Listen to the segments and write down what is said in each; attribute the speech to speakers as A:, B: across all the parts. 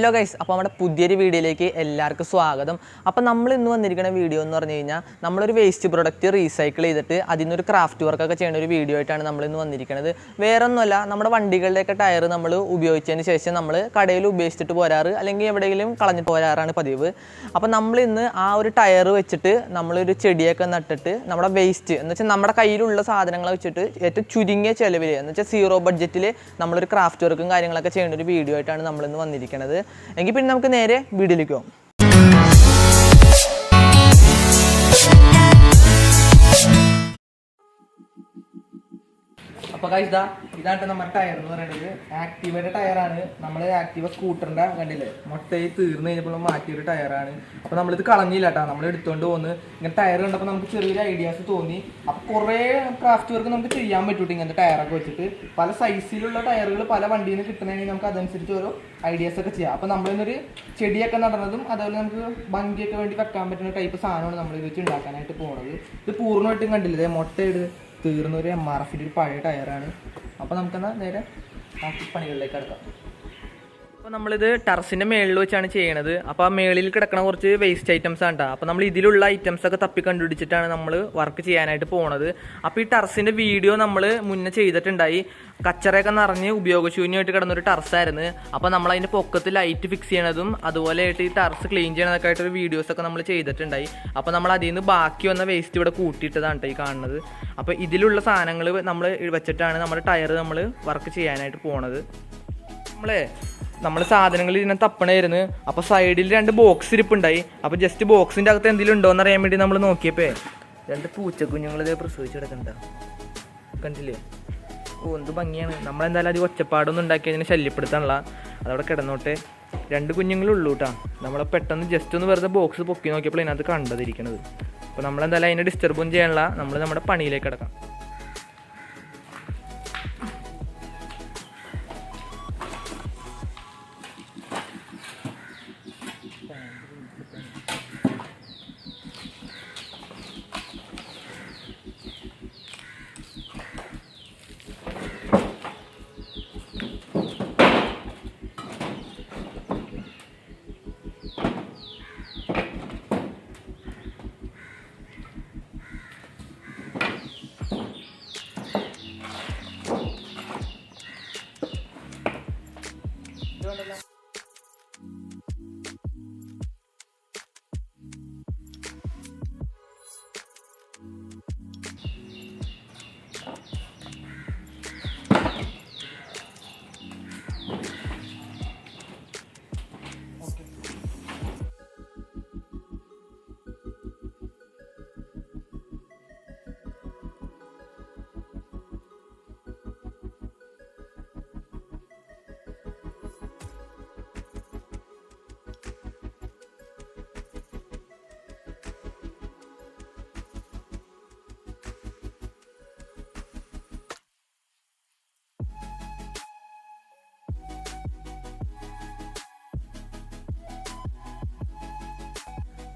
A: Hello guys, അപ്പോൾ നമ്മുടെ പുതിയൊരു വീഡിയോയിലേക്ക് എല്ലാവർക്കും സ്വാഗതം. അപ്പോൾ നമ്മൾ ഇന്ന് വന്നിരിക്കുന്ന വീഡിയോ എന്ന് പറഞ്ഞു കഴിഞ്ഞാൽ നമ്മളൊരു വേസ്റ്റ് പ്രൊഡക്റ്റ് റീസൈക്കിൾ ചെയ്തിട്ട് അതിൽ നിന്നൊരു ക്രാഫ്റ്റ് വർക്കൊക്കെ ചെയ്യുന്ന ഒരു വീഡിയോ ആയിട്ടാണ് നമ്മൾ ഇന്ന് വന്നിരിക്കുന്നത്. വേറെ ഒന്നുമല്ല, നമ്മുടെ വണ്ടികളുടെയൊക്കെ ടയർ നമ്മൾ ഉപയോഗിച്ചതിന് ശേഷം നമ്മൾ കടയിൽ ഉപയോഗിച്ചിട്ട് പോരാറ് അല്ലെങ്കിൽ എവിടെയെങ്കിലും കളഞ്ഞിട്ട് പോരാറാണ് പതിവ്. അപ്പോൾ നമ്മൾ ഇന്ന് ആ ഒരു ടയർ വെച്ചിട്ട് നമ്മളൊരു ചെടിയൊക്കെ നട്ടിട്ട് നമ്മുടെ വേസ്റ്റ് എന്ന് വെച്ചാൽ നമ്മുടെ കയ്യിലുള്ള സാധനങ്ങൾ വെച്ചിട്ട് ഏറ്റവും ചുരുങ്ങിയ ചിലവിൽ എന്ന് വെച്ചാൽ സീറോ ബഡ്ജറ്റിൽ നമ്മളൊരു ക്രാഫ്റ്റ് വർക്കും കാര്യങ്ങളൊക്കെ ചെയ്യുന്ന ഒരു വീഡിയോ ആയിട്ടാണ് നമ്മളിന്ന് വന്നിരിക്കുന്നത്. എങ്കിൽ പിന്നെ നമുക്ക് നേരെ വീഡിയോയിലേക്ക് പോകാം. അപ്പോൾ ഗൈസ് ഇതാണ് നമ്മുടെ ടയർ എന്ന് പറയുന്നത്. ആക്റ്റീവയുടെ ടയറാണ്. നമ്മൾ ആക്റ്റീവ സ്കൂട്ടറിൻ്റെ കണ്ടില്ലേ, മൊത്തയിൽ തീർന്നു കഴിഞ്ഞപ്പോൾ മാറ്റിയൊരു ടയറാണ്. അപ്പോൾ നമ്മളിത് കളഞ്ഞില്ല കേട്ടോ, നമ്മൾ എടുത്തുകൊണ്ട് പോകുന്നു. ഇങ്ങനെ ടയർ കണ്ടപ്പോൾ നമുക്ക് ചെറിയൊരു ഐഡിയാസ് തോന്നി. അപ്പോൾ കുറേ ക്രാഫ്റ്റ് വർക്ക് നമുക്ക് ചെയ്യാൻ പറ്റൂട്ടോ ഇങ്ങനത്തെ ടയറൊക്കെ വെച്ചിട്ട്. പല സൈസിലുള്ള ടയറുകൾ പല വണ്ടിയിൽ നിന്ന് കിട്ടണമെങ്കിൽ നമുക്ക് അതനുസരിച്ച് ഓരോ ഐഡിയാസ് ഒക്കെ ചെയ്യാം. അപ്പോൾ നമ്മളിന്നൊരു ചെടിയൊക്കെ നടന്നതും അതുപോലെ നമുക്ക് ഭംഗിയൊക്കെ വേണ്ടി വെക്കാൻ പറ്റുന്ന ടൈപ്പ് സാധനമാണ് നമ്മൾ ഇത് വെച്ച് ഉണ്ടാക്കാനായിട്ട് പോകുന്നത്. ഇത് പൂർണ്ണമായിട്ടും കണ്ടില്ലേ, മുട്ടയിട്ട് തീർന്നൊരു MRFിൻ്റെ ഒരു പഴയ ടയറാണ്. അപ്പോൾ നമുക്കെന്നാൽ നേരെ ബാക്കി പണികളിലേക്ക് കിടക്കാം. അപ്പോൾ നമ്മളിത് ടെറസിൻ്റെ മേളിൽ വെച്ചാണ് ചെയ്യണത്. അപ്പോൾ ആ മേളിൽ കിടക്കണ കുറച്ച് വേസ്റ്റ് ഐറ്റംസ് ആണ് കേട്ടോ. അപ്പോൾ നമ്മൾ ഇതിലുള്ള ഐറ്റംസൊക്കെ തപ്പി കണ്ടുപിടിച്ചിട്ടാണ് നമ്മൾ വർക്ക് ചെയ്യാനായിട്ട് പോണത്. അപ്പോൾ ഈ ടെറസിൻ്റെ വീഡിയോ നമ്മൾ മുന്നേ ചെയ്തിട്ടുണ്ടായി. കച്ചറയൊക്കെ നിറഞ്ഞ് ഉപയോഗശൂന്യമായിട്ട് കിടന്നൊരു ടെറസായിരുന്നു. അപ്പോൾ നമ്മൾ അതിൻ്റെ പൊക്കത്ത് ലൈറ്റ് ഫിക്സ് ചെയ്യണതും അതുപോലെ ആയിട്ട് ഈ ടെറസ് ക്ലീൻ ചെയ്യണതൊക്കെ ആയിട്ടൊരു വീഡിയോസൊക്കെ നമ്മൾ ചെയ്തിട്ടുണ്ടായി. അപ്പോൾ നമ്മൾ അതിൽ നിന്ന് ബാക്കി വന്ന വേസ്റ്റ് ഇവിടെ കൂട്ടിയിട്ടതാണ് കേട്ടോ ഈ കാണുന്നത്. അപ്പോൾ ഇതിലുള്ള സാധനങ്ങൾ നമ്മൾ വെച്ചിട്ടാണ് നമ്മുടെ ടയർ നമ്മൾ വർക്ക് ചെയ്യാനായിട്ട് പോണത്. നമ്മൾ സാധനങ്ങൾ ഇതിനെ തപ്പണമായിരുന്നു. അപ്പോൾ സൈഡിൽ 2 ബോക്സ് ഇരിപ്പുണ്ടായി. അപ്പോൾ ജസ്റ്റ് ബോക്സിൻ്റെ അകത്ത് എന്തെങ്കിലും ഉണ്ടോ എന്ന് അറിയാൻ വേണ്ടി നമ്മൾ നോക്കിയപ്പോൾ 2 പൂച്ചക്കുഞ്ഞുങ്ങളിതേ പ്രസവിച്ച് കിടക്കണ്ട കണ്ടില്ലേ. ഓ, എന്ത് ഭംഗിയാണ്. നമ്മളെന്തായാലും അത് ഒച്ചപ്പാടൊന്നും ഉണ്ടാക്കി അതിനെ ശല്യപ്പെടുത്താനുള്ള, അതവിടെ കിടന്നോട്ടെ. 2 കുഞ്ഞുങ്ങളുള്ളൂ കേട്ടോ. നമ്മൾ പെട്ടെന്ന് ജസ്റ്റ് ഒന്ന് വെറുതെ ബോക്സ് പൊക്കി നോക്കിയപ്പോൾ അതിനകത്ത് കണ്ടതിരിക്കണത്. അപ്പോൾ നമ്മളെന്തായാലും അതിനെ ഡിസ്റ്റർബും ചെയ്യാനുള്ള നമ്മൾ നമ്മുടെ പണിയിലേക്ക് കിടക്കാം.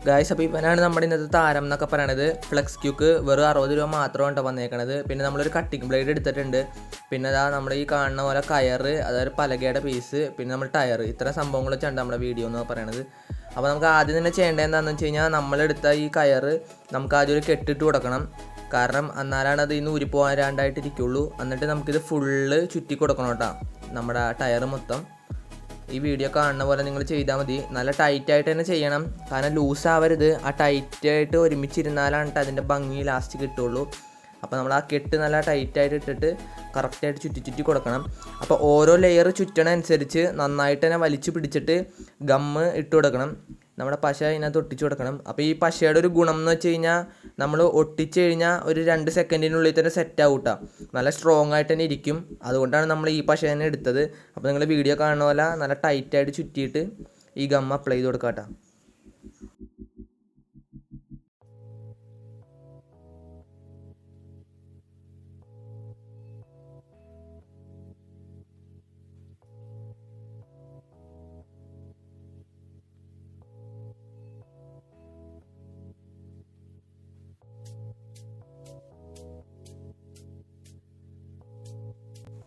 A: ഗായ്സ്, അപ്പോൾ ഇവനാണ് നമ്മുടെ ഇന്നത്തെ താരം എന്നൊക്കെ പറയണത്. ഫ്ലെക്സ് ക്യൂക്ക് വെറും 60 രൂപ മാത്രമാണ് കേട്ടോ വന്നേക്കണത്. പിന്നെ നമ്മളൊരു കട്ടിങ് ബ്ലേഡ് എടുത്തിട്ടുണ്ട്. പിന്നെ അതാ നമ്മുടെ ഈ കാണുന്ന പോലെ കയറ്, അതായത് പലകയുടെ പീസ്, പിന്നെ നമ്മൾ ടയർ, ഇത്ര സംഭവങ്ങൾ വെച്ചാണ് നമ്മുടെ വീഡിയോ എന്ന് പറയണത്. അപ്പോൾ നമുക്ക് ആദ്യം തന്നെ ചെയ്യേണ്ടത് എന്താണെന്ന് വെച്ച് കഴിഞ്ഞാൽ നമ്മളെടുത്ത ഈ കയറ് നമുക്ക് ആദ്യം ഒരു കെട്ടിട്ട് കൊടുക്കണം. കാരണം എന്നാലാണ് അത് ഇന്ന് ഊരിപ്പോരാണ്ടായിട്ടിരിക്കുള്ളൂ. എന്നിട്ട് നമുക്കിത് ഫുള്ള് ചുറ്റി കൊടുക്കണം കേട്ടോ, നമ്മുടെ ടയർ മൊത്തം. ഈ വീഡിയോ കാണുന്ന പോലെ നിങ്ങൾ ചെയ്താൽ മതി. നല്ല ടൈറ്റായിട്ട് തന്നെ ചെയ്യണം, കാരണം ലൂസ് ആവരുത്. ആ ടൈറ്റായിട്ട് ഒരുമിച്ചിരുന്നാലാണ് അതിൻ്റെ ഭംഗി ലാസ്റ്റ് കിട്ടുള്ളൂ. അപ്പോൾ നമ്മൾ ആ കെട്ട് നല്ല ടൈറ്റായിട്ട് ഇട്ടിട്ട് കറക്റ്റായിട്ട് ചുറ്റി കൊടുക്കണം. അപ്പോൾ ഓരോ ലെയർ ചുറ്റണ അനുസരിച്ച് നന്നായിട്ട് തന്നെ വലിച്ചു പിടിച്ചിട്ട് ഗമ്മ് ഇട്ട് കൊടുക്കണം. നമ്മുടെ പശ ഇതിനകത്ത് ഒട്ടിച്ചു കൊടുക്കണം. അപ്പോൾ ഈ പശയുടെ ഒരു ഗുണം എന്ന് വെച്ച് കഴിഞ്ഞാൽ നമ്മൾ ഒട്ടിച്ച് കഴിഞ്ഞാൽ ഒരു 2 സെക്കൻഡിനുള്ളിൽ തന്നെ സെറ്റ് ആവും കേട്ടോ. നല്ല സ്ട്രോങ് ആയിട്ട് തന്നെ ഇരിക്കും. അതുകൊണ്ടാണ് നമ്മൾ ഈ പശ തന്നെ എടുത്തത്. അപ്പോൾ നിങ്ങൾ വീഡിയോ കാണുന്ന പോലെ നല്ല ടൈറ്റായിട്ട് ചുറ്റിയിട്ട് ഈ ഗം അപ്ലൈ ചെയ്ത് കൊടുക്കാം കേട്ടോ.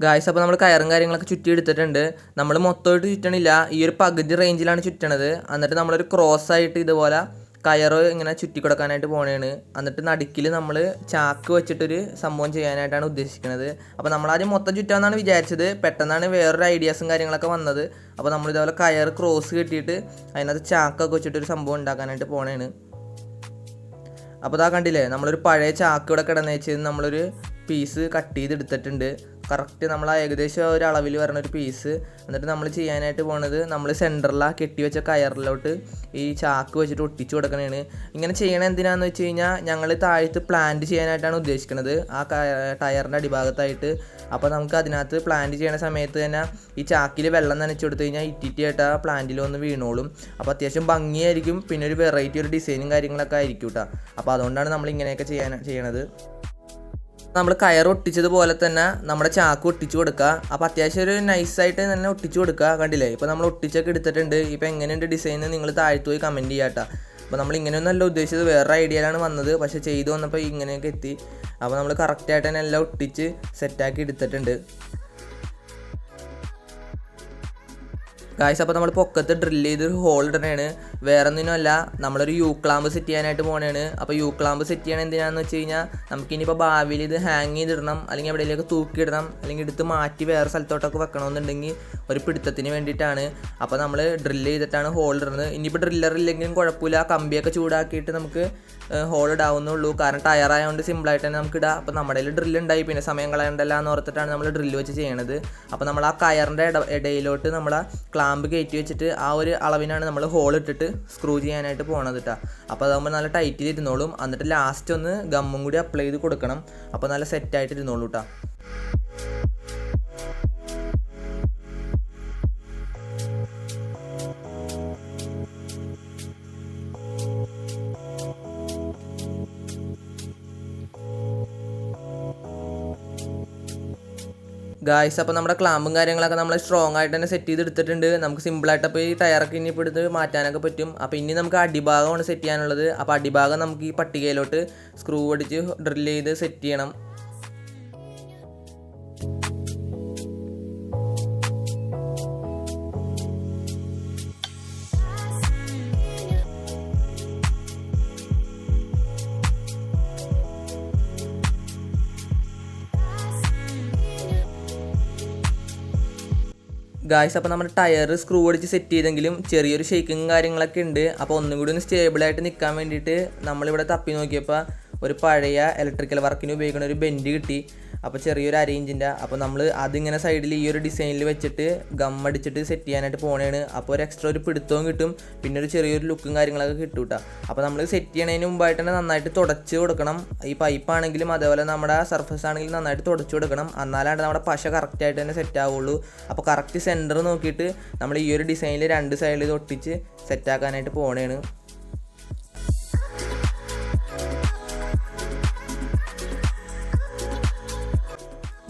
A: ഗായ്സ് അപ്പോൾ നമ്മൾ കയറും കാര്യങ്ങളൊക്കെ ചുറ്റി എടുത്തിട്ടുണ്ട്. നമ്മൾ മൊത്തമായിട്ട് ചുറ്റണില്ല, ഈ ഒരു പകുതി റേഞ്ചിലാണ് ചുറ്റണത്. എന്നിട്ട് നമ്മളൊരു ക്രോസ് ആയിട്ട് ഇതുപോലെ കയറ് ഇങ്ങനെ ചുറ്റി കൊടുക്കാനായിട്ട് പോണേണ്. എന്നിട്ട് നടുക്കിൽ നമ്മൾ ചാക്ക് വെച്ചിട്ടൊരു സംഭവം ചെയ്യാനായിട്ടാണ് ഉദ്ദേശിക്കുന്നത്. അപ്പോൾ നമ്മളാദ്യം മൊത്തം ചുറ്റാമെന്നാണ് വിചാരിച്ചത്. പെട്ടെന്നാണ് വേറൊരു ഐഡിയാസും കാര്യങ്ങളൊക്കെ വന്നത്. അപ്പോൾ നമ്മൾ ഇതേപോലെ കയറ് ക്രോസ് കെട്ടിയിട്ട് അതിനകത്ത് ചാക്കൊക്കെ വെച്ചിട്ടൊരു സംഭവം ഉണ്ടാക്കാനായിട്ട് പോണേണ്. അപ്പോൾ ഇതാ കണ്ടില്ലേ, നമ്മളൊരു പഴയ ചാക്ക് ഇവിടെ കിടന്നേച്ച് നമ്മളൊരു പീസ് കട്ട് ചെയ്തെടുത്തിട്ടുണ്ട്. കറക്റ്റ് നമ്മൾ ഏകദേശം ഒരു അളവിൽ വരണ ഒരു പീസ്. എന്നിട്ട് നമ്മൾ ചെയ്യാനായിട്ട് പോണത് നമ്മൾ സെൻറ്ററിലാണ് കെട്ടി വെച്ച കയറിലോട്ട് ഈ ചാക്ക് വെച്ചിട്ട് ഒട്ടിച്ചു കൊടുക്കണതാണ്. ഇങ്ങനെ ചെയ്യണത് എന്തിനാണെന്ന് വെച്ച് കഴിഞ്ഞാൽ ഞങ്ങൾ താഴത്ത് പ്ലാന്റ് ചെയ്യാനായിട്ടാണ് ഉദ്ദേശിക്കുന്നത്, ആ ടയറിൻ്റെ അടിഭാഗത്തായിട്ട്. അപ്പോൾ നമുക്ക് അതിനകത്ത് പ്ലാന്റ് ചെയ്യണ സമയത്ത് തന്നെ ഈ ചാക്കിൽ വെള്ളം നനച്ചു കൊടുത്തു കഴിഞ്ഞാൽ ഇറ്റിറ്റായിട്ട് ആ പ്ലാന്റിൽ ഒന്ന് വീണോളും. അപ്പോൾ അത്യാവശ്യം ഭംഗിയായിരിക്കും, പിന്നെ ഒരു വെറൈറ്റി ഒരു ഡിസൈനും കാര്യങ്ങളൊക്കെ ആയിരിക്കും കേട്ടോ. അപ്പോൾ അതുകൊണ്ടാണ് നമ്മൾ ഇങ്ങനെയൊക്കെ ചെയ്യണത്. നമ്മൾ കയർ ഒട്ടിച്ചതുപോലെ തന്നെ നമ്മുടെ ചാക്ക് ഒട്ടിച്ചു കൊടുക്കുക. അപ്പോൾ അത്യാവശ്യം ഒരു നൈസായിട്ട് തന്നെ ഒട്ടിച്ചു കൊടുക്കുക. കണ്ടില്ലേ, ഇപ്പോൾ നമ്മൾ ഒട്ടിച്ചൊക്കെ എടുത്തിട്ടുണ്ട്. ഇപ്പോൾ എങ്ങനെയുണ്ട് ഡിസൈൻ നിങ്ങൾ താഴ്ത്തു പോയി കമൻറ്റ് ചെയ്യാട്ടോ. അപ്പോൾ നമ്മൾ ഇങ്ങനെയൊന്നല്ല ഉദ്ദേശിച്ചത്, വേറെ ഐഡിയയിലാണ് വന്നത്. പക്ഷേ ചെയ്തു വന്നപ്പോൾ ഇങ്ങനെയൊക്കെ എത്തി. അപ്പോൾ നമ്മൾ കറക്റ്റായിട്ട് തന്നെ എല്ലാം ഒട്ടിച്ച് സെറ്റാക്കി എടുത്തിട്ടുണ്ട്. ഗായ്സ് അപ്പോൾ നമ്മൾ പൊക്കത്ത് ഡ്രില്ല് ചെയ്തൊരു ഹോൾ ഇടണേണ്. വേറെ ഒന്നിനുമല്ല, നമ്മളൊരു യു ക്ലാമ്പ് സെറ്റ് ചെയ്യാനായിട്ട് പോകണേണ്. അപ്പോൾ യു ക്ലാമ്പ് സെറ്റ് ചെയ്യണം എന്തിനാണെന്ന് വെച്ച് കഴിഞ്ഞാൽ നമുക്കിനിയിപ്പോൾ ഭാവിയിൽ ഇത് ഹാങ് ചെയ്തിടണം, അല്ലെങ്കിൽ എവിടെയെങ്കിലൊക്കെ തൂക്കിയിടണം, അല്ലെങ്കിൽ എടുത്ത് മാറ്റി വേറെ സ്ഥലത്തോട്ടൊക്കെ വെക്കണമെന്നുണ്ടെങ്കിൽ ഒരു പിടുത്തത്തിന് വേണ്ടിയിട്ടാണ്. അപ്പോൾ നമ്മൾ ഡ്രില്ല് ചെയ്തിട്ടാണ് ഹോൾ ഇടുന്നത്. ഇനിയിപ്പോൾ ഡ്രില്ലർ ഇല്ലെങ്കിലും കുഴപ്പമില്ല, കമ്പിയൊക്കെ ചൂടാക്കിയിട്ട് നമുക്ക് ഹോൾ ഇടാവുന്നുള്ളൂ. കാരണം ടയറായതുകൊണ്ട് സിമ്പിളായിട്ട് തന്നെ നമുക്ക് ഇടാം. അപ്പോൾ നമ്മുടെ കയ്യിൽ ഡ്രില്ല് ഉണ്ടായി, പിന്നെ സമയം കളയണ്ടല്ല എന്ന് ഓർത്തിട്ടാണ് നമ്മൾ ഡ്രില്ല് വെച്ച് ചെയ്യണത്. അപ്പോൾ നമ്മൾ ആ കയറിൻ്റെ ഇടയിലോട്ട് നമ്മൾ ക്ലാമ്പ് കയറ്റി വെച്ചിട്ട് ആ ഒരു അളവിനാണ് നമ്മൾ ഹോൾ ഇട്ടിട്ട് സ്ക്രൂ ചെയ്യാനായിട്ട് പോകണത് കേട്ടോ. അപ്പോൾ അതാകുമ്പോൾ നല്ല ടൈറ്റിൽ ഇരുന്നോളും. എന്നിട്ട് ലാസ്റ്റ് ഒന്ന് ഗമ്മും കൂടി അപ്ലൈ ചെയ്ത് കൊടുക്കണം. അപ്പോൾ നല്ല സെറ്റായിട്ട് ഇരുന്നോളൂ കേട്ടോ. ഗായ്സ് അപ്പോൾ നമ്മുടെ ക്ലാമ്പും കാര്യങ്ങളൊക്കെ നമ്മൾ സ്ട്രോങ് ആയിട്ട് തന്നെ സെറ്റ് ചെയ്തെടുത്തിട്ടുണ്ട്. നമുക്ക് സിമ്പിളായിട്ട് അപ്പോൾ ഈ ടയറൊക്കെ ഇനി ഇപ്പോൾ എടുത്ത് മാറ്റാനൊക്കെ പറ്റും. അപ്പോൾ ഇനി നമുക്ക് അടിഭാഗമാണ് സെറ്റ് ചെയ്യാനുള്ളത്. അപ്പോൾ അടിഭാഗം നമുക്ക് ഈ പട്ടികയിലോട്ട് സ്ക്രൂ അടിച്ച് ഡ്രില്ല് ചെയ്ത് സെറ്റ് ചെയ്യണം. ഗായ്സ് അപ്പോൾ നമ്മുടെ ടയർ സ്ക്രൂ അടിച്ച് സെറ്റ് ചെയ്തെങ്കിലും ചെറിയൊരു ഷേക്കിങ് കാര്യങ്ങളൊക്കെ ഉണ്ട്. അപ്പോൾ ഒന്നും കൂടി ഒന്ന് സ്റ്റേബിളായിട്ട് നിൽക്കാൻ വേണ്ടിയിട്ട് നമ്മളിവിടെ തപ്പി നോക്കിയപ്പോൾ ഒരു പഴയ ഇലക്ട്രിക്കൽ വർക്കിന് ഉപയോഗിക്കുന്ന ഒരു ബെൻഡ് കിട്ടി. അപ്പോൾ ചെറിയൊരു അരേഞ്ചിൻ്റെ. അപ്പോൾ നമ്മൾ അതിങ്ങനെ സൈഡിൽ ഈ ഒരു ഡിസൈനിൽ വെച്ചിട്ട് ഗമ്മടിച്ചിട്ട് സെറ്റ് ചെയ്യാനായിട്ട് പോകണേണ്. അപ്പോൾ ഒരു എക്സ്ട്രാ ഒരു പിടുത്തവും കിട്ടും, പിന്നെ ഒരു ചെറിയൊരു ലുക്കും കാര്യങ്ങളൊക്കെ കിട്ടും കേട്ടോ. അപ്പോൾ നമ്മൾ സെറ്റ് ചെയ്യണതിന് മുമ്പായിട്ട് തന്നെ നന്നായിട്ട് തുടച്ച് കൊടുക്കണം. ഈ പൈപ്പാണെങ്കിലും അതേപോലെ നമ്മുടെ സർഫസ് ആണെങ്കിലും നന്നായിട്ട് തുടച്ച് കൊടുക്കണം. എന്നാലാണ് നമ്മുടെ പശ കറക്റ്റായിട്ട് തന്നെ സെറ്റ് ആവുള്ളൂ. അപ്പോൾ കറക്റ്റ് സെൻറ്റർ നോക്കിയിട്ട് നമ്മൾ ഈ ഒരു ഡിസൈനിൽ രണ്ട് സൈഡിൽ ഇത് ഒട്ടിച്ച് സെറ്റാക്കാനായിട്ട് പോകണേണ്.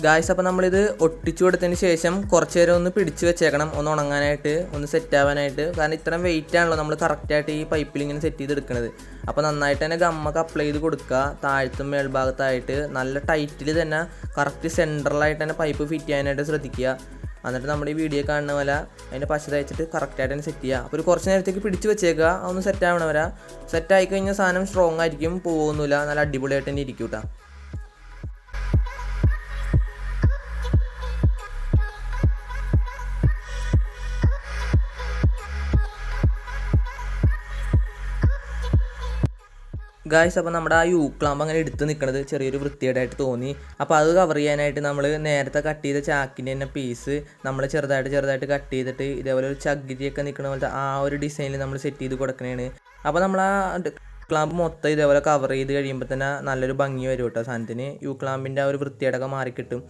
A: ഗായ്സ് അപ്പോൾ നമ്മളിത് ഒട്ടിച്ചു കൊടുത്തതിന് ശേഷം കുറച്ച് നേരം ഒന്ന് പിടിച്ച് വെച്ചേക്കണം, ഒന്ന് ഉണങ്ങാനായിട്ട്, ഒന്ന് സെറ്റ് ആവാനായിട്ട്. കാരണം ഇത്രയും വെയിറ്റ് ആണല്ലോ നമ്മൾ കറക്റ്റായിട്ട് ഈ പൈപ്പിൽ ഇങ്ങനെ സെറ്റ് ചെയ്തെടുക്കുന്നത്. അപ്പോൾ നന്നായിട്ട് തന്നെ ഗമ്മൊക്കെ അപ്ലൈ ചെയ്ത് കൊടുക്കുക. താഴത്തും മേൽഭാഗത്തായിട്ട് നല്ല ടൈറ്റിൽ തന്നെ കറക്റ്റ് സെൻട്രലായിട്ട് തന്നെ പൈപ്പ് ഫിറ്റ് ചെയ്യാനായിട്ട് ശ്രദ്ധിക്കുക. എന്നിട്ട് നമ്മുടെ ഈ വീഡിയോ കാണുന്ന പോലെ അതിൻ്റെ പശ തയ്ച്ചിട്ട് കറക്റ്റായിട്ട് തന്നെ സെറ്റ് ചെയ്യുക. അപ്പോൾ ഒരു കുറച്ച് നേരത്തേക്ക് പിടിച്ച് വെച്ചേക്കുക, ഒന്ന് സെറ്റ് ആവണവരാ. സെറ്റ് ആയി കഴിഞ്ഞാൽ സാധനം സ്ട്രോങ് ആയിരിക്കും, പോകുന്നില്ല, നല്ല അടിപൊളിയായിട്ട് തന്നെ ഇരിക്കും കേട്ടോ. ഗായ്സ് അപ്പോൾ നമ്മുടെ ആ യു ക്ലാമ്പ് അങ്ങനെ എടുത്ത് നിൽക്കുന്നത് ചെറിയൊരു വൃത്തികേടായിട്ട് തോന്നി. അപ്പോൾ അത് കവർ ചെയ്യാനായിട്ട് നമ്മൾ നേരത്തെ കട്ട് ചെയ്ത ചാക്കിൻ്റെ തന്നെ പീസ് നമ്മൾ ചെറുതായിട്ട് കട്ട് ചെയ്തിട്ട് ഇതേപോലെ ഒരു ചകിരിയൊക്കെ നിൽക്കുന്ന പോലത്തെ ആ ഒരു ഡിസൈനിൽ നമ്മൾ സെറ്റ് ചെയ്ത് കൊടുക്കണതാണ്. അപ്പോൾ നമ്മൾ ആ ക്ലാമ്പ് മൊത്തം ഇതേപോലെ കവർ ചെയ്ത് കഴിയുമ്പോൾ തന്നെ നല്ലൊരു ഭംഗി വരും കേട്ടോ സാധനത്തിന്. യു ക്ലാമ്പിൻ്റെ ആ ഒരു വൃത്തികേടൊക്കെ മാറിക്കിട്ടും.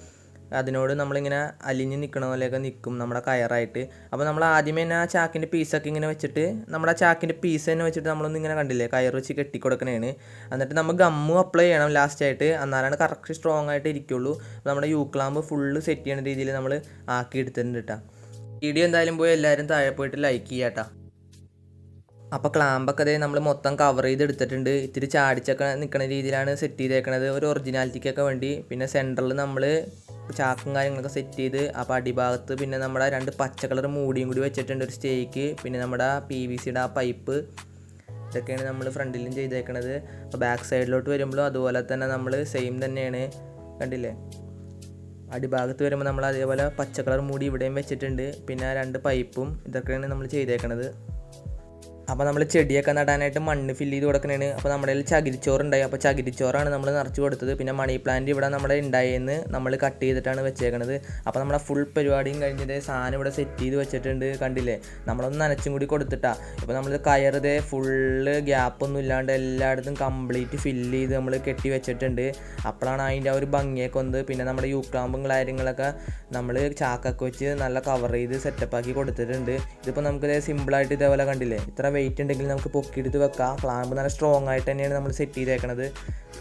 A: അതിനോട് നമ്മളിങ്ങനെ അലിഞ്ഞ് നിൽക്കണ പോലെയൊക്കെ നിൽക്കും നമ്മുടെ കയറായിട്ട്. അപ്പോൾ നമ്മൾ ആദ്യമേ തന്നെ ആ ചാക്കിൻ്റെ പീസൊക്കെ ഇങ്ങനെ വെച്ചിട്ട് നമ്മുടെ ആ ചാക്കിൻ്റെ പീസ് തന്നെ വെച്ചിട്ട് നമ്മളൊന്നും ഇങ്ങനെ കണ്ടില്ലേ കയർ വെച്ച് കെട്ടിക്കൊടുക്കണേണ്. എന്നിട്ട് നമ്മൾ ഗമ്മ് അപ്ലൈ ചെയ്യണം ലാസ്റ്റായിട്ട്, എന്നാലാണ് കറക്റ്റ് സ്ട്രോങ് ആയിട്ട് ഇരിക്കുള്ളൂ. നമ്മുടെ യു ക്ലാമ്പ് ഫുള്ള് സെറ്റ് ചെയ്യുന്ന രീതിയിൽ നമ്മൾ ആക്കി എടുത്തിട്ടുണ്ട് കേട്ടോ. വീഡിയോ എന്തായാലും പോയി എല്ലാവരും താഴെ പോയിട്ട് ലൈക്ക് ചെയ്യാം കേട്ടോ. അപ്പോൾ ക്ലാമ്പൊക്കെ അതേ നമ്മൾ മൊത്തം കവർ ചെയ്തെടുത്തിട്ടുണ്ട്. ഇത്തിരി ചാടിച്ചൊക്കെ നിൽക്കുന്ന രീതിയിലാണ് സെറ്റ് ചെയ്തേക്കണത്, ഒരു ഒറിജിനാലിറ്റിക്കൊക്കെ വേണ്ടി. പിന്നെ സെൻറ്ററിൽ നമ്മൾ ചാക്കും കാര്യങ്ങളൊക്കെ സെറ്റ് ചെയ്ത്. അപ്പോൾ അടിഭാഗത്ത് പിന്നെ നമ്മുടെ 2 പച്ച കളർ മൂടിയും കൂടി വെച്ചിട്ടുണ്ട്, ഒരു സ്റ്റേക്ക്, പിന്നെ നമ്മുടെ PVCയുടെ ആ പൈപ്പ്. ഇതൊക്കെയാണ് നമ്മൾ ഫ്രണ്ടിലും ചെയ്തേക്കണത്. അപ്പോൾ ബാക്ക് സൈഡിലോട്ട് വരുമ്പോഴും അതുപോലെ തന്നെ നമ്മൾ സെയിം തന്നെയാണ്, കണ്ടില്ലേ. അടിഭാഗത്ത് വരുമ്പോൾ നമ്മൾ അതേപോലെ പച്ച കളർ മൂടി ഇവിടെയും വെച്ചിട്ടുണ്ട്, പിന്നെ 2 പൈപ്പും. ഇതൊക്കെയാണ് നമ്മൾ ചെയ്തേക്കണത്. അപ്പോൾ നമ്മൾ ചെടിയൊക്കെ നടാനായിട്ട് മണ്ണ് ഫില്ല് ചെയ്ത് കൊടുക്കണതാണ്. അപ്പോൾ നമ്മുടെ കയ്യിൽ ചകിരിച്ചോറുണ്ടായി, അപ്പോൾ ചകിരിച്ചോറാണ് നമ്മൾ നിറച്ച് കൊടുത്തത്. പിന്നെ മണി പ്ലാന്റ് ഇവിടെ നമ്മുടെ ഉണ്ടായെന്ന് നമ്മൾ കട്ട് ചെയ്തിട്ടാണ് വെച്ചേക്കണത്. അപ്പോൾ നമ്മുടെ ഫുൾ പരിപാടിയും കഴിഞ്ഞത് സാധനം ഇവിടെ സെറ്റ് ചെയ്ത് വെച്ചിട്ടുണ്ട്, കണ്ടില്ലേ. നമ്മളൊന്ന് നനച്ചും കൂടി കൊടുത്തിട്ടാ. ഇപ്പോൾ നമ്മൾ കയറുതേ ഫുള്ള് ഗ്യാപ്പൊന്നും ഇല്ലാണ്ട് എല്ലായിടത്തും കംപ്ലീറ്റ് ഫില്ല് ചെയ്ത് നമ്മൾ കെട്ടി വെച്ചിട്ടുണ്ട്. അപ്പോഴാണ് അതിൻ്റെ ആ ഒരു ഭംഗിയൊക്കെ വന്നത്. പിന്നെ നമ്മുടെ യൂക്ലാമ്പും കാര്യങ്ങളൊക്കെ നമ്മൾ ചാക്കൊക്കെ വെച്ച് നല്ല കവർ ചെയ്ത് സെറ്റപ്പാക്കി കൊടുത്തിട്ടുണ്ട്. ഇതിപ്പോൾ നമുക്ക് സിമ്പിളായിട്ട് ഇതേപോലെ കണ്ടില്ലേ, ഇത്ര വെയിറ്റ് ഉണ്ടെങ്കിൽ നമുക്ക് പൊക്കിയെടുത്ത് വെക്കാം. ക്ലാമ്പ് നല്ല സ്ട്രോങ് ആയിട്ട് തന്നെയാണ് നമ്മൾ സെറ്റ് ചെയ്തേക്കണത്,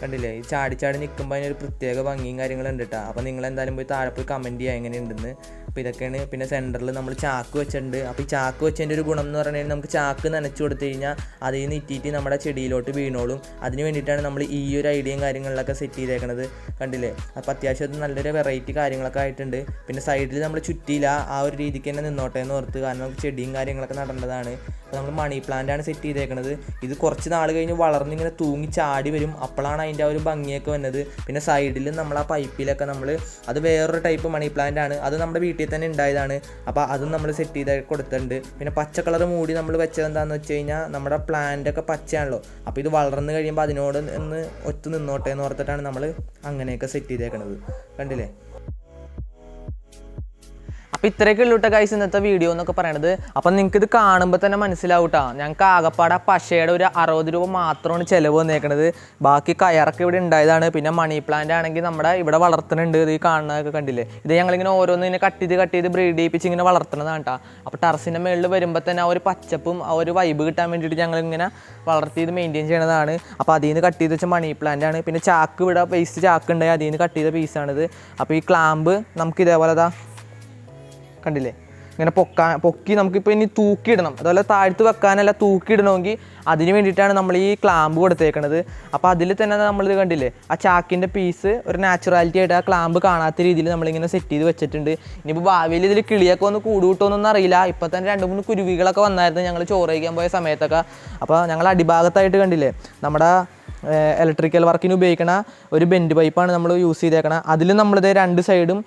A: കണ്ടില്ലേ. ഈ ചാടി നിൽക്കുമ്പോൾ അതിനൊരു പ്രത്യേക ഭംഗിയും കാര്യങ്ങളുണ്ട് കേട്ടോ. അപ്പോൾ നിങ്ങൾ എന്തായാലും പോയി താഴെ പോയി കമൻറ്റ് ചെയ്യുക എങ്ങനെയുണ്ടെന്ന്. അപ്പോൾ ഇതൊക്കെയാണ്. പിന്നെ സെൻറ്ററിൽ നമ്മൾ ചാക്ക് വെച്ചിട്ടുണ്ട്. അപ്പോൾ ഈ ചാക്ക് വെച്ചതിൻ്റെ ഒരു ഗുണം എന്ന് പറഞ്ഞാൽ നമുക്ക് ചാക്ക് നനച്ച് കൊടുത്തു കഴിഞ്ഞാൽ അതിൽ നിന്ന് ഇറ്റിയിട്ട് നമ്മുടെ ചെടിയിലോട്ട് വീണോളും. അതിന് വേണ്ടിയിട്ടാണ് നമ്മൾ ഈ ഒരു ഐഡിയയും കാര്യങ്ങളിലൊക്കെ സെറ്റ് ചെയ്തേക്കണത്, കണ്ടില്ലേ. അപ്പോൾ അത്യാവശ്യം നല്ലൊരു വെറൈറ്റി കാര്യങ്ങളൊക്കെ ആയിട്ടുണ്ട്. പിന്നെ സൈഡിൽ നമ്മൾ ചുറ്റിയില്ല, ആ ഒരു രീതിക്ക് തന്നെ നിന്നോട്ടെ എന്ന് ഓർത്ത്, കാരണം നമുക്ക് ചെടിയും കാര്യങ്ങളൊക്കെ നടേണ്ടതാണ്. അപ്പോൾ നമ്മൾ മണി പ്ലാന്റാണ് സെറ്റ് ചെയ്തേക്കണത്. ഇത് കുറച്ച് നാൾ കഴിഞ്ഞ് വളർന്നിങ്ങനെ തൂങ്ങി ചാടി വരും, അപ്പോഴാണ് അതിൻ്റെ ആ ഒരു ഭംഗിയൊക്കെ വന്നത്. പിന്നെ സൈഡിൽ നമ്മൾ ആ പൈപ്പിലൊക്കെ നമ്മൾ അത് വേറൊരു ടൈപ്പ് മണി പ്ലാന്റ് ആണ്, അത് നമ്മുടെ വീട്ടിൽ തന്നെ ഉണ്ടായതാണ്. അപ്പോൾ അതും നമ്മൾ സെറ്റ് ചെയ്ത് കൊടുത്തിട്ടുണ്ട്. പിന്നെ പച്ച കളർ മൂടി നമ്മൾ വെച്ചത് എന്താണെന്ന് വെച്ച് കഴിഞ്ഞാൽ നമ്മുടെ പ്ലാന്റൊക്കെ പച്ചയാണല്ലോ, അപ്പോൾ ഇത് വളർന്ന് കഴിയുമ്പോൾ അതിനോട് ഒന്ന് ഒത്തു നിന്നോട്ടെ എന്ന് ഓർത്തിട്ടാണ് നമ്മൾ അങ്ങനെയൊക്കെ സെറ്റ് ചെയ്തേക്കണത്, കണ്ടില്ലേ. അപ്പോൾ ഇത്രയൊക്കെ ഉള്ളൂട്ട ഗൈസ് ഇന്നത്തെ വീഡിയോ എന്നൊക്കെ പറയണത്. അപ്പം നിങ്ങൾക്ക് ഇത് കാണുമ്പോൾ തന്നെ മനസ്സിലാവും കേട്ടോ, ഞങ്ങൾക്ക് ആകപ്പാടെ പശയുടെ ഒരു 60 രൂപ മാത്രമാണ് ചിലവ് വന്നേക്കണത്. ബാക്കി കയറൊക്കെ ഇവിടെ ഉണ്ടായതാണ്. പിന്നെ മണി പ്ലാന്റ് ആണെങ്കിൽ നമ്മുടെ ഇവിടെ വളർത്തുന്നുണ്ട്, ഇത് ഈ കാണുന്നതൊക്കെ കണ്ടില്ലേ. ഇത് ഞങ്ങളിങ്ങനെ ഓരോന്നിങ്ങനെ കട്ട് ചെയ്ത് ബ്രീഡ് ചെയ്യിപ്പിച്ച് ഇങ്ങനെ വളർത്തുന്നതാണ് കേട്ടോ. അപ്പോൾ ടെറസിൻ്റെ മുകളിൽ വരുമ്പോൾ തന്നെ ആ ഒരു പച്ചപ്പും ആ ഒരു വൈബ് കിട്ടാൻ വേണ്ടിയിട്ട് ഞങ്ങളിങ്ങനെ വളർത്തി ഇത് മെയിൻറ്റെയിൻ ചെയ്യണതാണ്. അപ്പോൾ അതിൽ നിന്ന് കട്ട് ചെയ്ത് വെച്ച മണി പ്ലാന്റ് ആണ്. പിന്നെ ചാക്ക് ഇവിടെ വേസ്റ്റ് ചാക്ക് ഉണ്ടായി, അതിൽ നിന്ന് കട്ട് ചെയ്ത പീസാണിത്. അപ്പോൾ ഈ ക്ലാമ്പ് നമുക്ക് ഇതേപോലെ കണ്ടില്ലേ ഇങ്ങനെ പൊക്കി നമുക്കിപ്പോൾ ഇനി തൂക്കിയിടണം. അതുപോലെ താഴ്ത്ത് വെക്കാനല്ല, തൂക്കിയിടണമെങ്കിൽ അതിന് വേണ്ടിയിട്ടാണ് നമ്മൾ ഈ ക്ലാമ്പ് കൊടുത്തേക്കണത്. അപ്പോൾ അതിൽ തന്നെ നമ്മളിത് കണ്ടില്ലേ, ആ ചാക്കിൻ്റെ പീസ് ഒരു നാച്ചുറാലിറ്റി ആയിട്ട് ആ ക്ലാമ്പ് കാണാത്ത രീതിയിൽ നമ്മളിങ്ങനെ സെറ്റ് ചെയ്ത് വെച്ചിട്ടുണ്ട്. ഇനിയിപ്പോൾ ഭാവിയിൽ ഇതിൽ കിളിയൊക്കെ ഒന്ന് കൂടുകൂട്ടോന്നൊന്നും അറിയില്ല. ഇപ്പോൾ തന്നെ 2-3 കുരുവികളൊക്കെ വന്നായിരുന്നു ഞങ്ങൾ ചോറ് കഴിക്കാൻ പോയ സമയത്തൊക്കെ. അപ്പോൾ ഞങ്ങൾ അടിഭാഗത്തായിട്ട് കണ്ടില്ലേ നമ്മുടെ ഇലക്ട്രിക്കൽ വർക്കിന് ഉപയോഗിക്കണ ഒരു ബെൻഡ് പൈപ്പാണ് നമ്മൾ യൂസ് ചെയ്തേക്കണം. അതിൽ നമ്മളിത് 2 സൈഡും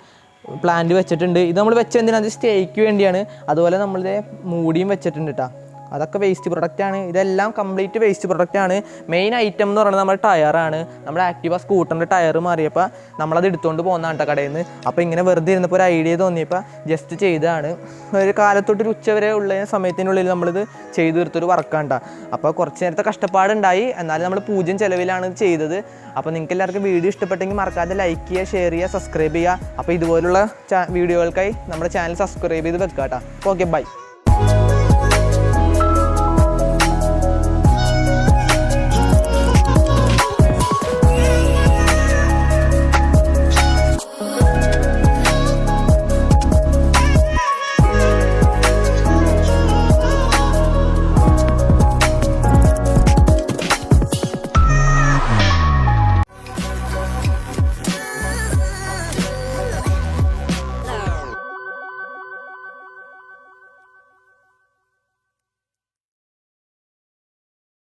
A: പ്ലാന്റ് വെച്ചിട്ടുണ്ട്. ഇത് നമ്മൾ വെച്ച എന്തിനാണ്, അത് സ്റ്റേക്ക് വേണ്ടിയാണ്. അതുപോലെ നമ്മളിത് മൂടിയും വെച്ചിട്ടുണ്ട് കേട്ടോ. അതൊക്കെ വേസ്റ്റ് പ്രൊഡക്റ്റാണ്. ഇതെല്ലാം കംപ്ലീറ്റ് വേസ്റ്റ് പ്രൊഡക്റ്റാണ്. മെയിൻ ഐറ്റം എന്ന് പറയുന്നത് നമ്മുടെ ടയറാണ്. നമ്മുടെ ആക്റ്റീവ സ്കൂട്ടറിൻ്റെ ടയർ മാറിയപ്പോൾ നമ്മളത് എടുത്തുകൊണ്ട് പോകുന്നതാണ് കേട്ടോ കടയിൽ നിന്ന്. അപ്പോൾ ഇങ്ങനെ വെറുതെ ഇരുന്നപ്പോൾ ഒരു ഐഡിയ തോന്നിയപ്പോൾ ജസ്റ്റ് ചെയ്തതാണ്. ഒരു കാലത്തൊട്ടൊരു ഉച്ച വരെ ഉള്ള സമയത്തിനുള്ളിൽ നമ്മളിത് ചെയ്തു തീർത്തൊരു വർക്കാണ് കേട്ടോ. അപ്പോൾ കുറച്ച് നേരത്തെ കഷ്ടപ്പാടുണ്ടായി, എന്നാലും നമ്മൾ 0 ചിലവിലാണ് ചെയ്തത്. അപ്പോൾ നിങ്ങൾക്ക് എല്ലാവർക്കും വീഡിയോ ഇഷ്ടപ്പെട്ടെങ്കിൽ മറക്കാതെ ലൈക്ക് ചെയ്യുക, ഷെയർ ചെയ്യുക, സബ്സ്ക്രൈബ് ചെയ്യുക. അപ്പോൾ ഇതുപോലുള്ള വീഡിയോകൾക്കായി നമ്മുടെ ചാനൽ സബ്സ്ക്രൈബ് ചെയ്ത് വെക്കുക കേട്ടോ. Okay, by.